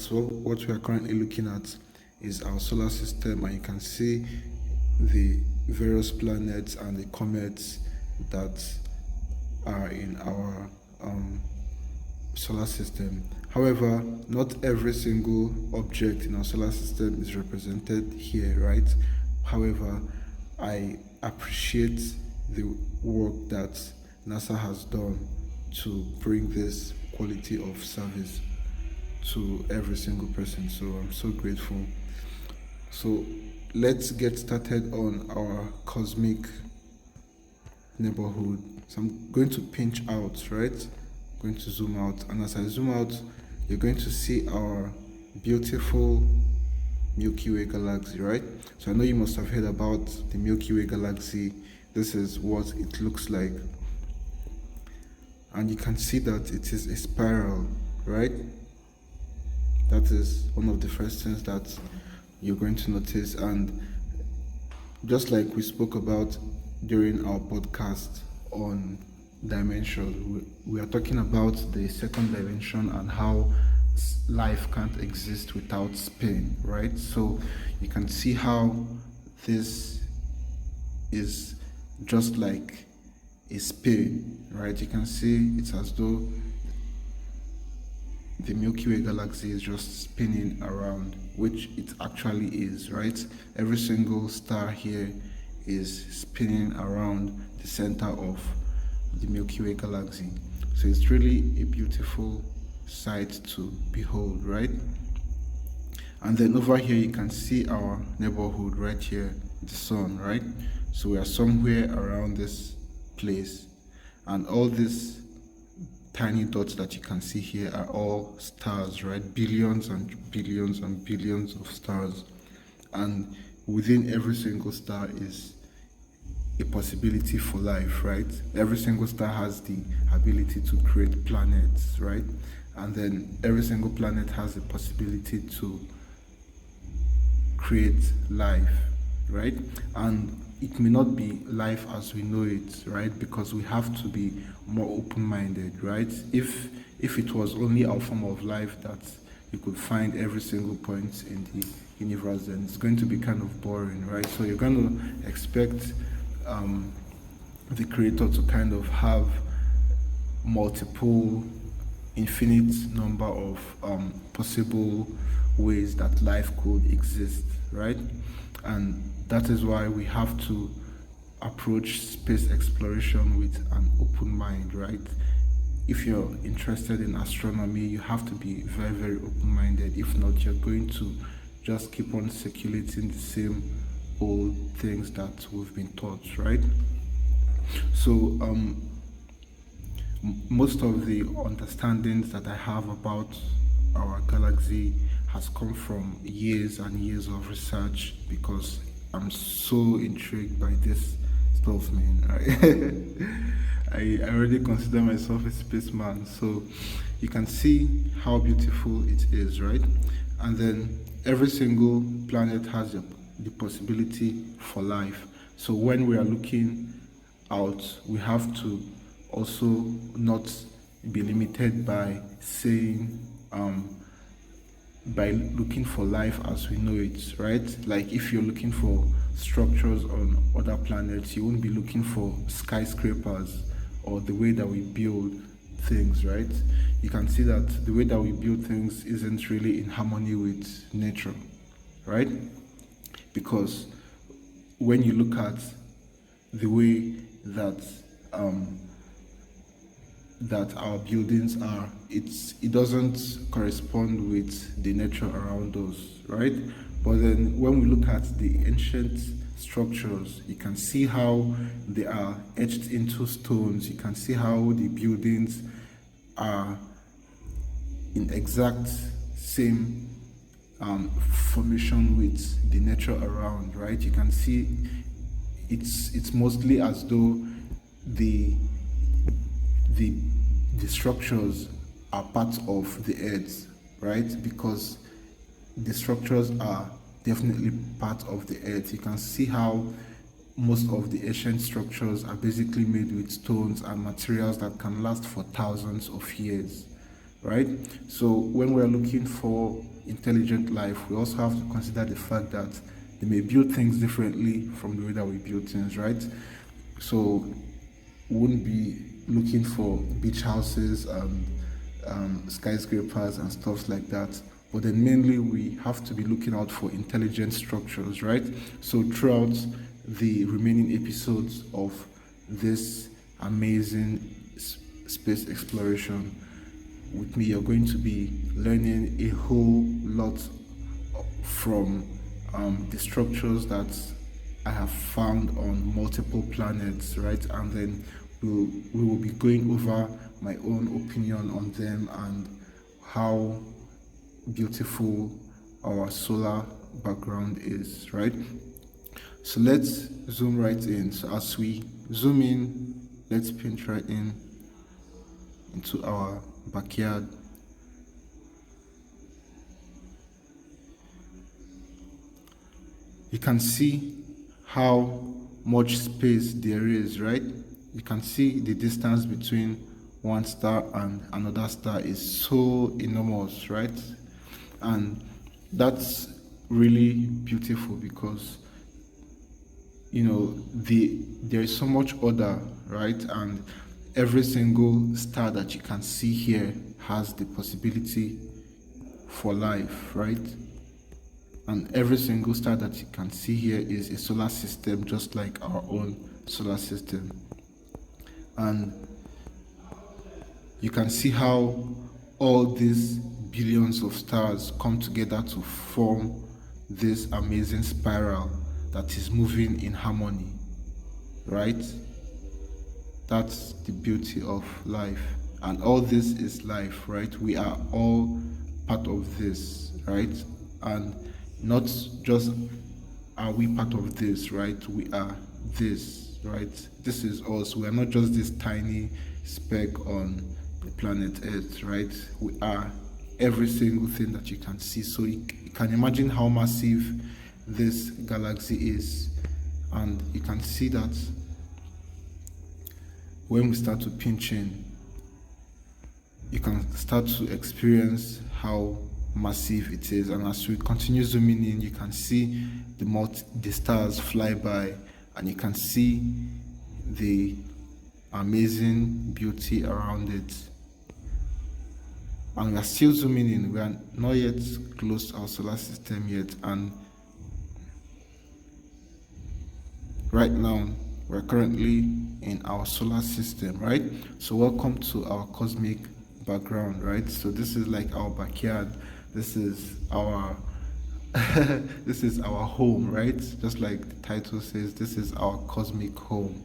right? So what we are currently looking at is our solar system, and you can see the various planets and the comets that are in our solar system. However, not every single object in our solar system is represented here, right? However, I appreciate the work that NASA has done to bring this quality of service to every single person. So I'm so grateful. So let's get started on our cosmic neighborhood. So I'm going to pinch out, right? Going to zoom out, and as I zoom out, you're going to see our beautiful Milky Way Galaxy, right? So I know you must have heard about the Milky Way Galaxy. This is what it looks like, and you can see that it is a spiral, right? That is one of the first things that you're going to notice. And just like we spoke about during our podcast on dimensions, we are talking about the second dimension and how life can't exist without spin, right? So you can see how this is just like a spin, right? You can see it's as though the Milky Way Galaxy is just spinning around, which it actually is, right? Every single star here is spinning around the center of the Milky Way Galaxy. So it's really a beautiful sight to behold, right? And then over here you can see our neighborhood right here, the sun, right? So we are somewhere around this place, and all these tiny dots that you can see here are all stars, right? Billions and billions and billions of stars, and within every single star is a possibility for life, right? Every single star has the ability to create planets, right? And then every single planet has the possibility to create life, right? And it may not be life as we know it, right? Because we have to be more open-minded, right? If it was only our form of life that you could find every single point in the universe, then it's going to be kind of boring, right? So you're going to expect the creator to kind of have multiple infinite number of possible ways that life could exist, right? And that is why we have to approach space exploration with an open mind, right? If you're interested in astronomy, you have to be very, very open-minded. If not, you're going to just keep on circulating the same old things that we've been taught, right? So most of the understandings that I have about our galaxy has come from years and years of research, because I'm so intrigued by this stuff, man. I already consider myself a spaceman, so you can see how beautiful it is, right? And then every single planet has the possibility for life. So when we are looking out, we have to also not be limited by saying by looking for life as we know it, right? Like if you're looking for structures on other planets, you won't be looking for skyscrapers or the way that we build things, right? You can see that the way that we build things isn't really in harmony with nature, right? Because when you look at the way that that our buildings are, it doesn't correspond with the nature around us, right? But then when we look at the ancient structures, you can see how they are etched into stones. You can see how the buildings are in exact same formation with the nature around, right? You can see it's mostly as though the structures are part of the earth, right? Because the structures are definitely part of the earth. You can see how most of the ancient structures are basically made with stones and materials that can last for thousands of years, right? So when we're looking for intelligent life, we also have to consider the fact that they may build things differently from the way that we build things, right? So we wouldn't be looking for beach houses and skyscrapers and stuff like that. But then mainly we have to be looking out for intelligent structures, right? So throughout the remaining episodes of this amazing space exploration with me, you're going to be learning a whole lot from the structures that I have found on multiple planets, right? And then we will be going over my own opinion on them and how beautiful our solar background is, right? So let's zoom right in. So as we zoom in, let's pinch right in into our backyard. You can see how much space there is, right? You can see the distance between one star and another star is so enormous, right? And that's really beautiful because there is so much order, right? And every single star that you can see here has the possibility for life, right? And every single star that you can see here is a solar system, just like our own solar system. And you can see how all these billions of stars come together to form this amazing spiral that is moving in harmony, right? That's the beauty of life. And all this is life, right? We are all part of this, right? And not just are we part of this, right? We are this, right? This is us. We are not just this tiny speck on the planet Earth, right? We are every single thing that you can see. So you can imagine how massive this galaxy is. And you can see that when we start to pinch in, you can start to experience how massive it is. And as we continue zooming in, you can see the stars fly by, and you can see the amazing beauty around it. And we are still zooming in. We are not yet close to our solar system yet, and right now we're currently in our solar system, right? So welcome to our cosmic background, right? So this is like our backyard. This is our this is our home, right? Just like the title says, this is our cosmic home,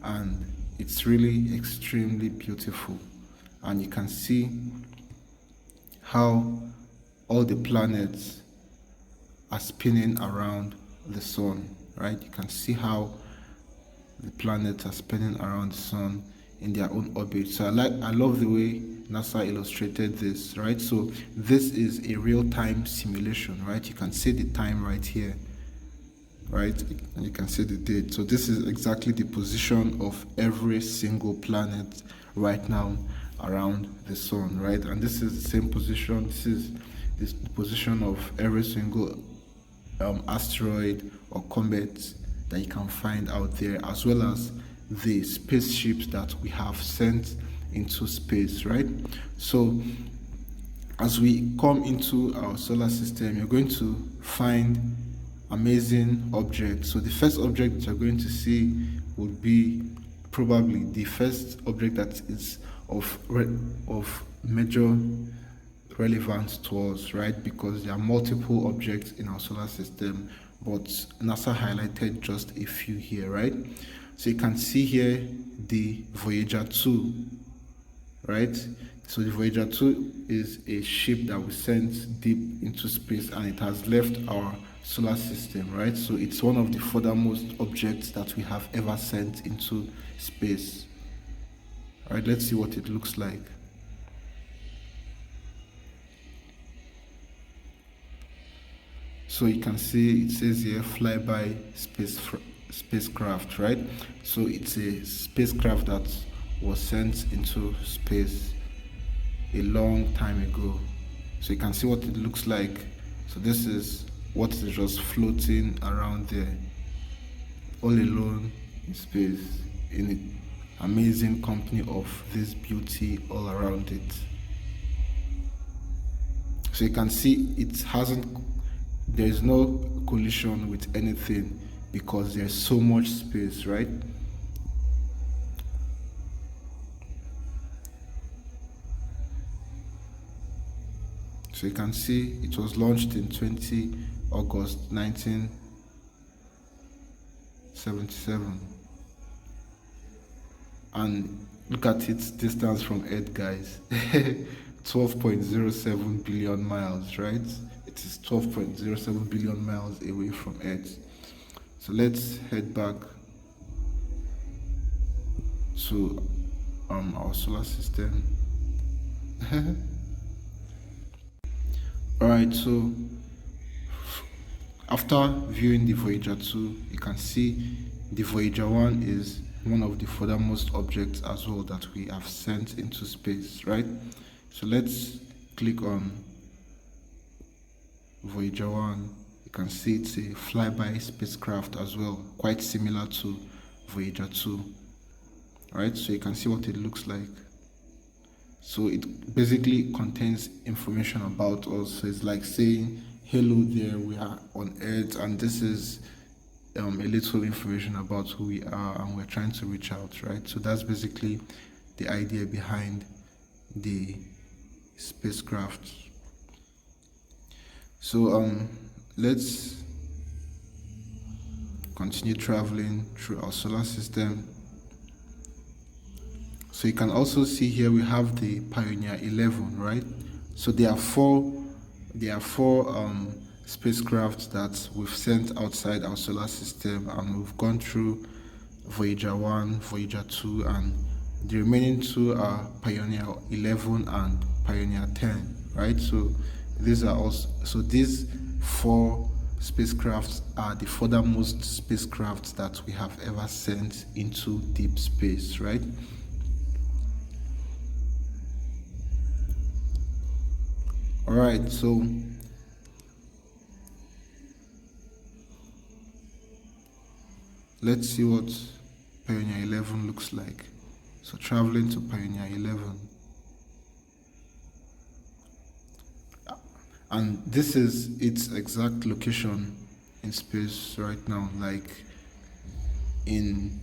and it's really extremely beautiful. And you can see how all the planets are spinning around the sun, right? You can see how the planets are spinning around the sun in their own orbit. So I love the way NASA illustrated this, right? So this is a real-time simulation, right? You can see the time right here, right? And you can see the date. So this is exactly the position of every single planet right now around the sun, right? And this is the same position. This is the position of every single asteroid or comet that you can find out there, as well as the spaceships that we have sent into space, right? So as we come into our solar system, you're going to find amazing objects. So the first object that you're going to see would be probably the first object that is of major relevance to us, right? Because there are multiple objects in our solar system, but NASA highlighted just a few here, right? So you can see here the Voyager 2, right? So the Voyager 2 is a ship that was sent deep into space, and it has left our solar system, right? So it's one of the furthermost objects that we have ever sent into space. All right, let's see what it looks like. So you can see it says here flyby spacecraft, right? So it's a spacecraft that was sent into space. a long time ago. So you can see what it looks like. So this is what is just floating around there, all alone in space, in an amazing company of this beauty all around it. So you can see there is no collision with anything because there's so much space, right? So you can see it was launched in August 1977. And look at its distance from Earth, guys. 12.07 billion miles, right? It is 12.07 billion miles away from Earth. So let's head back to our solar system. Alright, so after viewing the Voyager 2, you can see the Voyager 1 is one of the furthermost objects as well that we have sent into space, right? So let's click on Voyager 1. You can see it's a flyby spacecraft as well, quite similar to Voyager 2. Alright, so you can see what it looks like. So it basically contains information about us. So it's like saying, hello there, we are on Earth, and this is a little information about who we are, and we're trying to reach out, right? So that's basically the idea behind the spacecraft. So let's continue traveling through our solar system. So you can also see here we have the Pioneer 11, right? So there are four spacecraft that we've sent outside our solar system, and we've gone through Voyager 1, Voyager 2, and the remaining two are Pioneer 11 and Pioneer 10, right? So these four spacecrafts are the furthermost spacecrafts that we have ever sent into deep space, right? Alright, so let's see what Pioneer 11 looks like. So traveling to Pioneer 11. And this is its exact location in space right now, like in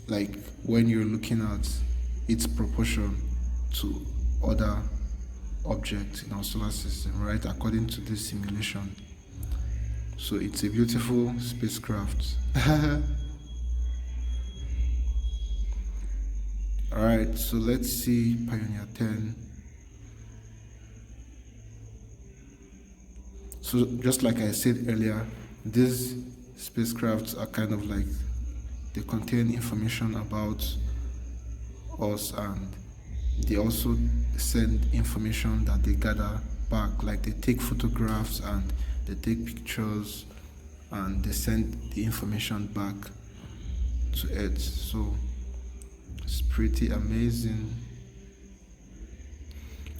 like when you're looking at its proportion to other objects in our solar system, right, according to this simulation. So it's a beautiful spacecraft. Alright, so let's see Pioneer 10. So just like I said earlier, these spacecrafts are kind of like, they contain information about us, and they also send information that they gather back, like they take photographs and they take pictures and they send the information back to Earth. So it's pretty amazing.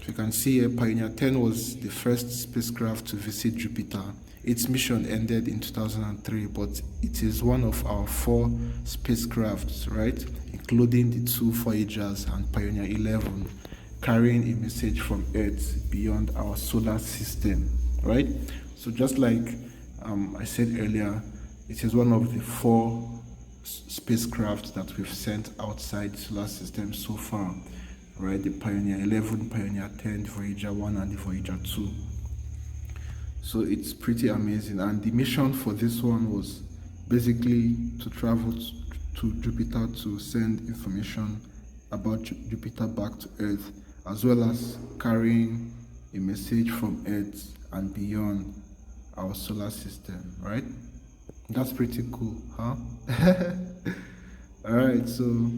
So you can see here, Pioneer 10 was the first spacecraft to visit Jupiter. Its mission ended in 2003, but it is one of our 4 spacecrafts, right, including the 2 Voyagers and Pioneer 11, carrying a message from Earth beyond our solar system, right? So just like I said earlier, it is one of the 4 spacecraft that we've sent outside the solar system so far, right? The Pioneer 11, Pioneer 10, Voyager 1, and the Voyager 2. So it's pretty amazing, and the mission for this one was basically to travel to Jupiter to send information about Jupiter back to Earth, as well as carrying a message from Earth and beyond our solar system, right? That's pretty cool, huh? Alright, so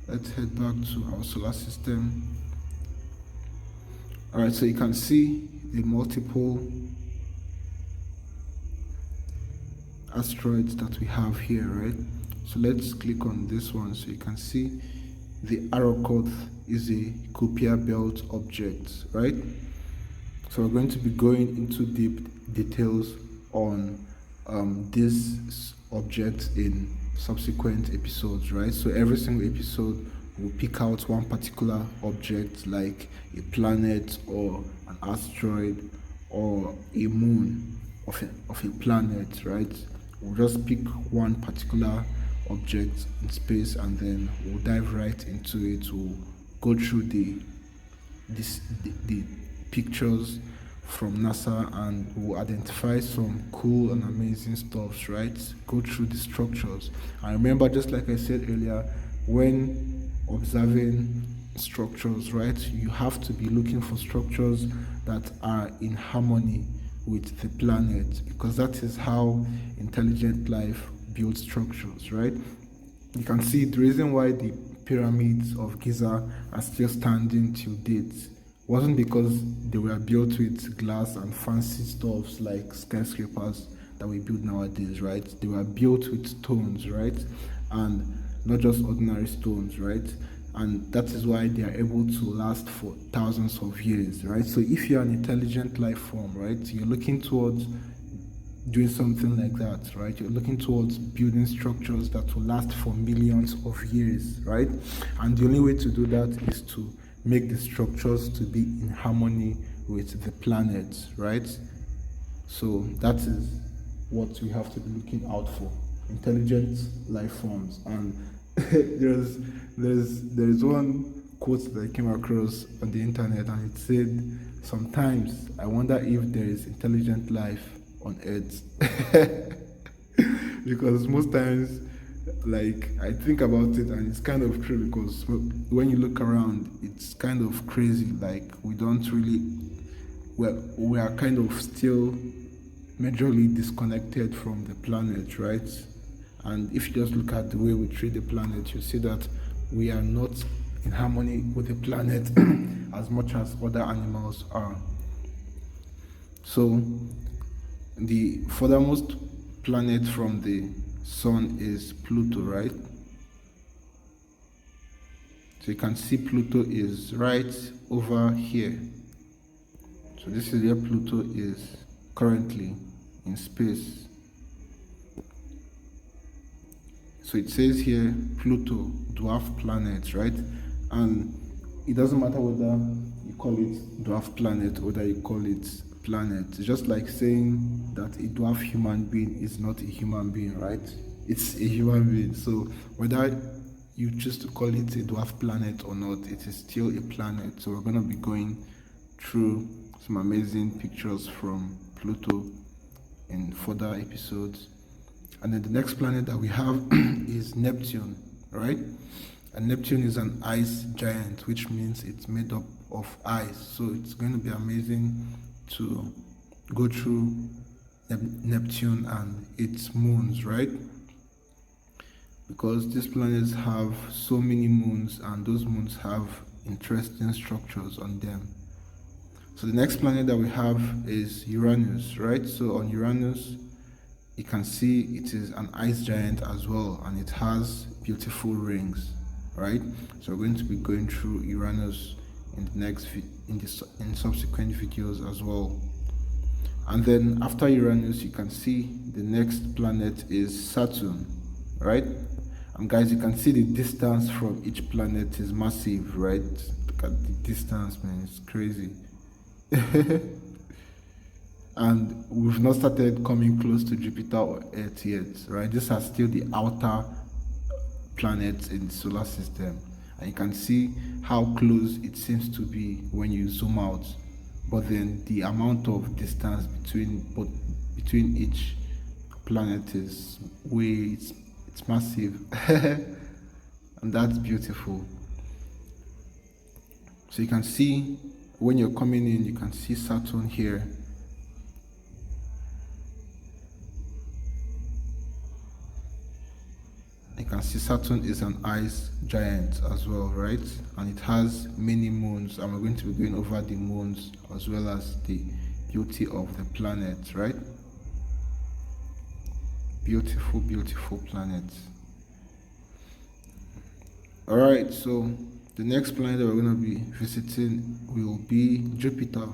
let's head back to our solar system. Alright, so you can see the multiple asteroids that we have here, right? So let's click on this one. So you can see the Arrokoth is a Kuiper belt object, right? So we're going to be going into deep details on this object in subsequent episodes, right? So every single episode will pick out one particular object, like a planet or an asteroid or a moon of a planet, right? We'll just pick one particular object in space and then we'll dive right into it. We'll go through the pictures from NASA and we'll identify some cool and amazing stuff, right? Go through the structures. And remember, just like I said earlier, when observing structures, right, you have to be looking for structures that are in harmony with the planet, because that is how intelligent life builds structures, right? You can see the reason why the pyramids of Giza are still standing till date wasn't because they were built with glass and fancy stuffs like skyscrapers that we build nowadays, right? They were built with stones, right? And not just ordinary stones, right? And that is why they are able to last for thousands of years, right? So if you're an intelligent life form, right, you're looking towards doing something like that, right? You're looking towards building structures that will last for millions of years, right? And the only way to do that is to make the structures to be in harmony with the planet, right? So that is what we have to be looking out for, intelligent life forms. And there's one quote that I came across on the internet, and it said, sometimes I wonder if there is intelligent life on Earth. Because most times, like, I think about it and it's kind of true, because when you look around, it's kind of crazy. Like, we don't really, well, we are kind of still majorly disconnected from the planet, right? And if you just look at the way we treat the planet, you see that we are not in harmony with the planet as much as other animals are. So the furthermost planet from the sun is Pluto, right? So you can see Pluto is right over here. So this is where Pluto is currently in space. So it says here Pluto, dwarf planet, right? And it doesn't matter whether you call it dwarf planet or whether you call it planet. It's just like saying that a dwarf human being is not a human being, right? It's a human being. So whether you choose to call it a dwarf planet or not, it is still a planet. So we're going to be going through some amazing pictures from Pluto in further episodes. And then the next planet that we have is Neptune, right? And Neptune is an ice giant, which means it's made up of ice. So it's going to be amazing to go through Neptune and its moons, right? Because these planets have so many moons, and those moons have interesting structures on them. So the next planet that we have is Uranus, right? So on Uranus, you can see it is an ice giant as well, and it has beautiful rings, right? So we're going to be going through Uranus in the next in subsequent videos as well. And then after Uranus, you can see the next planet is Saturn, right? And guys, you can see the distance from each planet is massive, right? Look at the distance, man, it's crazy. And we've not started coming close to Jupiter or Earth yet, right? These are still the outer planets in the solar system. And you can see how close it seems to be when you zoom out. But then the amount of distance between each planet is it's massive. And that's beautiful. So you can see when you're coming in, you can see Saturn here. You can see Saturn is an ice giant as well, right? And it has many moons, and we're going to be going over the moons as well as the beauty of the planet, right? Beautiful, beautiful planet. All right, so the next planet that we're going to be visiting will be Jupiter.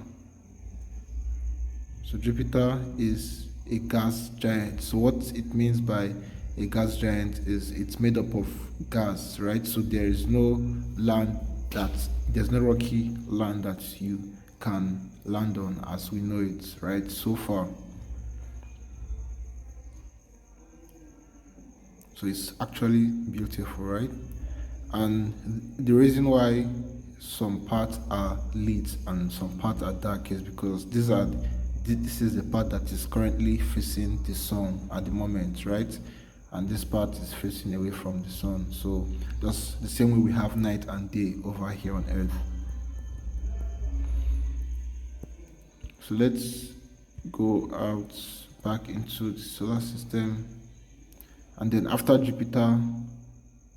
So Jupiter is a gas giant. So what it means by a gas giant is it's made up of gas, right? So there is no there's no rocky land that you can land on as we know it, right? So far. So it's actually beautiful, right? And the reason why some parts are lit and some parts are dark is because this is the part that is currently facing the sun at the moment, right? And this part is facing away from the sun. So just the same way we have night and day over here on Earth. So let's go out back into the solar system. And then after Jupiter,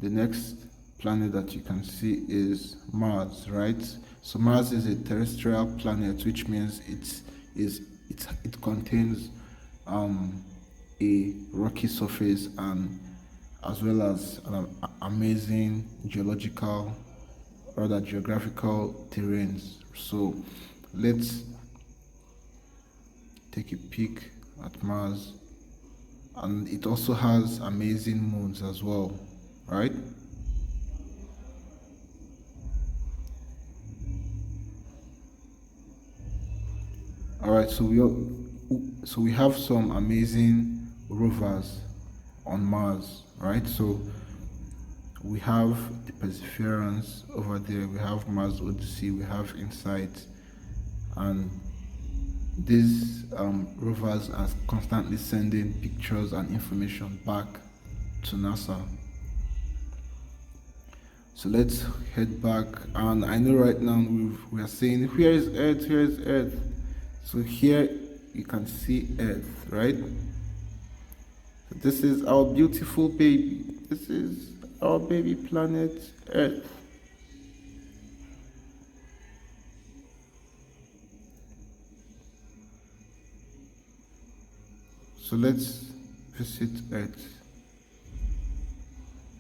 the next planet that you can see is Mars, right? So Mars is a terrestrial planet, which means it contains a rocky surface and as well as an amazing geographical terrains. So let's take a peek at Mars. And it also has amazing moons as well, right? All right, so we have some amazing rovers on Mars, right? So we have the Perseverance over there, we have Mars Odyssey, we have Insight, and these rovers are constantly sending pictures and information back to NASA. So let's head back, and I know right now we are saying, here is Earth, here is Earth. So here you can see Earth, right? So this is our beautiful baby. This is our baby planet Earth. So let's visit Earth.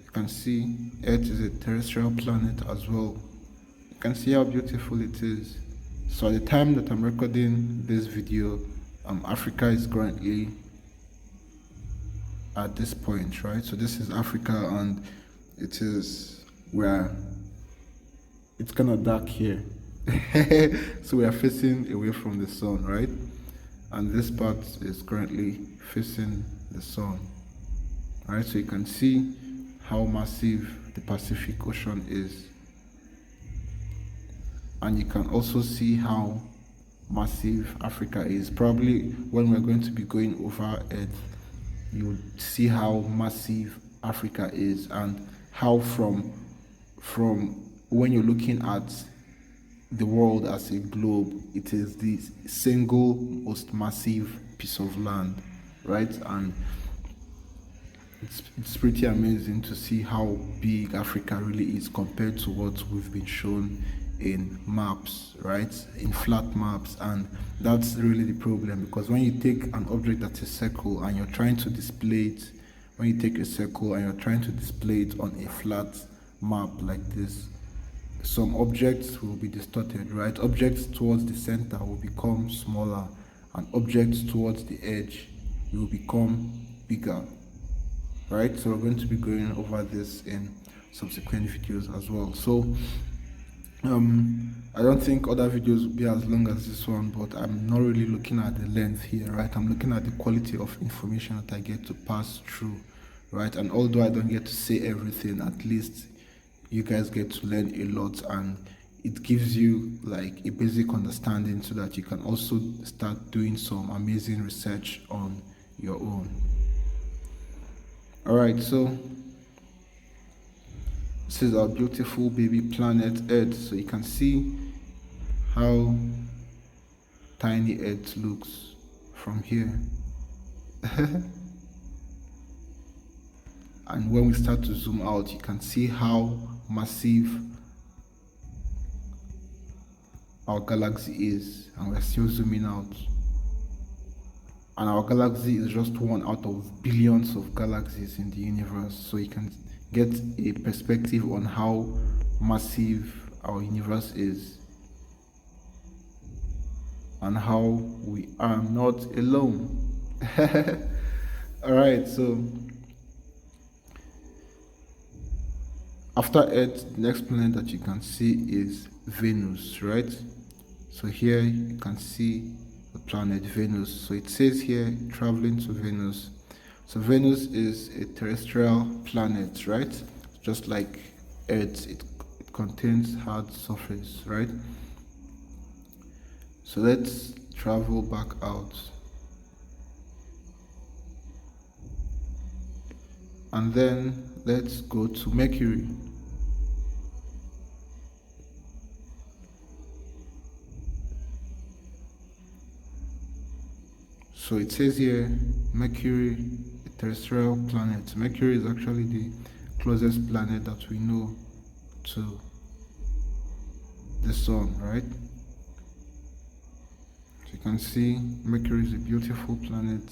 You can see Earth is a terrestrial planet as well. You can see how beautiful it is. So at the time that I'm recording this video, Africa is currently at this point, right? So this is Africa, and it is where it's kind of dark here. So we are facing away from the sun, right? And this part is currently facing the sun. All right, so you can see how massive the Pacific Ocean is. And you can also see how massive Africa is. Probably when we're going to be going over Earth, you would see how massive Africa is, and how from when you're looking at the world as a globe, it is the single most massive piece of land, right? And it's pretty amazing to see how big Africa really is compared to what we've been shown in maps, right? In flat maps. And that's really the problem, because when you take an object that's a circle and you're trying to display it, when you take a circle and you're trying to display it on a flat map like this, some objects will be distorted, right? Objects towards the center will become smaller, and objects towards the edge will become bigger, right? So we're going to be going over this in subsequent videos as well. So I don't think other videos will be as long as this one, but I'm not really looking at the length here, right? I'm looking at the quality of information that I get to pass through, right? And although I don't get to say everything, at least you guys get to learn a lot, and it gives you like a basic understanding so that you can also start doing some amazing research on your own. All right, so this is our beautiful baby planet Earth. So you can see how tiny Earth looks from here. And when we start to zoom out, you can see how massive our galaxy is, and we're still zooming out. and our galaxy is just one out of billions of galaxies in the universe. So you can get a perspective on how massive our universe is and how we are not alone. All right, so after Earth, the next planet that you can see is Venus, right? So here you can see the planet Venus. So it says here, traveling to Venus. So Venus is a terrestrial planet, right? Just like Earth, it contains hard surface, right? So let's travel back out. And then let's go to Mercury. So it says here, Mercury, a terrestrial planet. Mercury is actually the closest planet that we know to the sun, right? So you can see Mercury is a beautiful planet.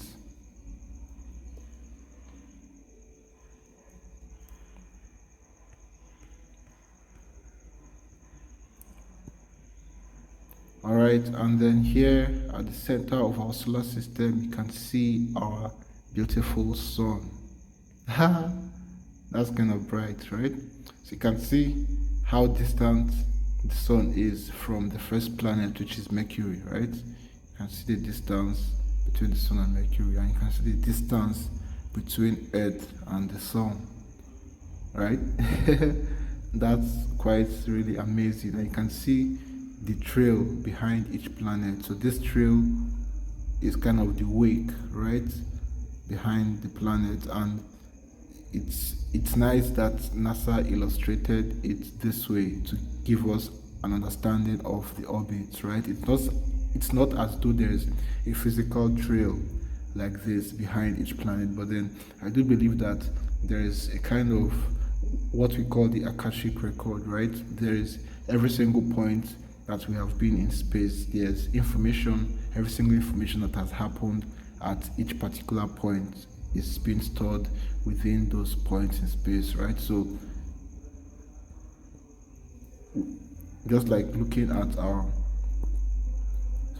Alright, and then here at the center of our solar system, you can see our beautiful sun. That's kind of bright, right? So you can see how distant the sun is from the first planet, which is Mercury, right? You can see the distance between the sun and Mercury, and you can see the distance between Earth and the sun, right? That's quite really amazing. And you can see the trail behind each planet. So this trail is kind of the wake, right, behind the planet, and it's nice that NASA illustrated it this way to give us an understanding of the orbit, right? It's not as though there's a physical trail like this behind each planet, but then I do believe that there is a kind of what we call the Akashic record, right? There is every single point that we have been in space, there's information, every single information that has happened at each particular point is being stored within those points in space, right? So just like looking at so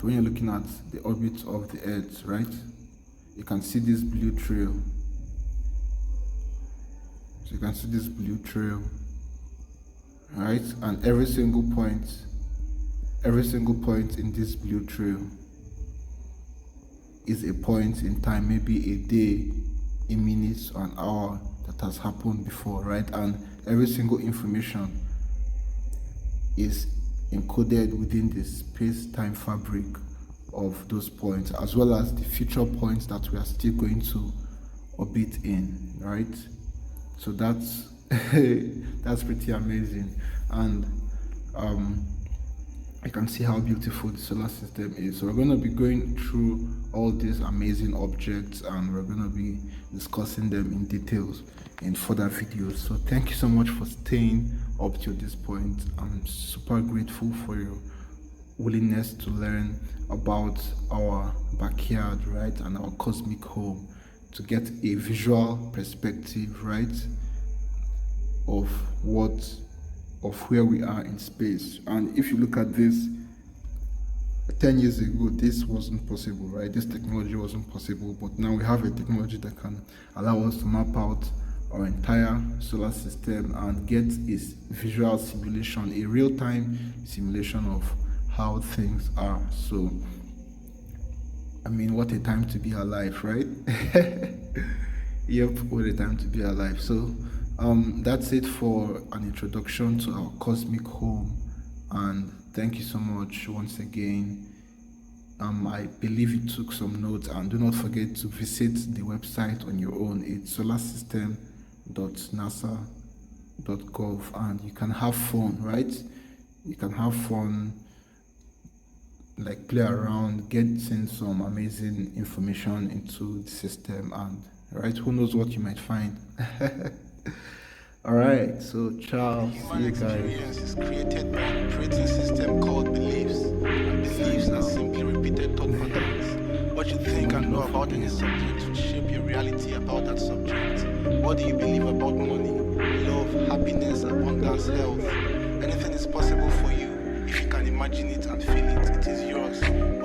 when you're looking at the orbit of the Earth, right, you can see this blue trail. So you can see this blue trail, right? And every single point in this blue trail is a point in time, maybe a day, a minute, or an hour that has happened before, right? And every single information is encoded within the space-time fabric of those points, as well as the future points that we are still going to orbit in, right? So that's that's pretty amazing. And you can see how beautiful the solar system is. So we're going to be going through all these amazing objects, and we're going to be discussing them in details in further videos. So thank you so much for staying up to this point. I'm super grateful for your willingness to learn about our backyard, right, and our cosmic home, to get a visual perspective, right, of where we are in space. And if you look at this, 10 years ago, this wasn't possible, right? This technology wasn't possible, but now we have a technology that can allow us to map out our entire solar system and get a visual simulation, a real-time simulation of how things are. So, I mean, what a time to be alive, right? Yep, what a time to be alive. So, that's it for an introduction to our cosmic home, and thank you so much once again. I believe you took some notes, and do not forget to visit the website on your own. It's solarsystem.nasa.gov, and you can have fun, right? You can have fun, like play around, getting some amazing information into the system, and right, who knows what you might find. All right, so ciao. See you guys. Experience is created by an operating system called beliefs. And beliefs are simply repeated thought patterns. What you think and know about any subject will shape your reality about that subject. What do you believe about money, love, happiness, abundance, health? Anything is possible for you if you can imagine it and feel it. It is yours.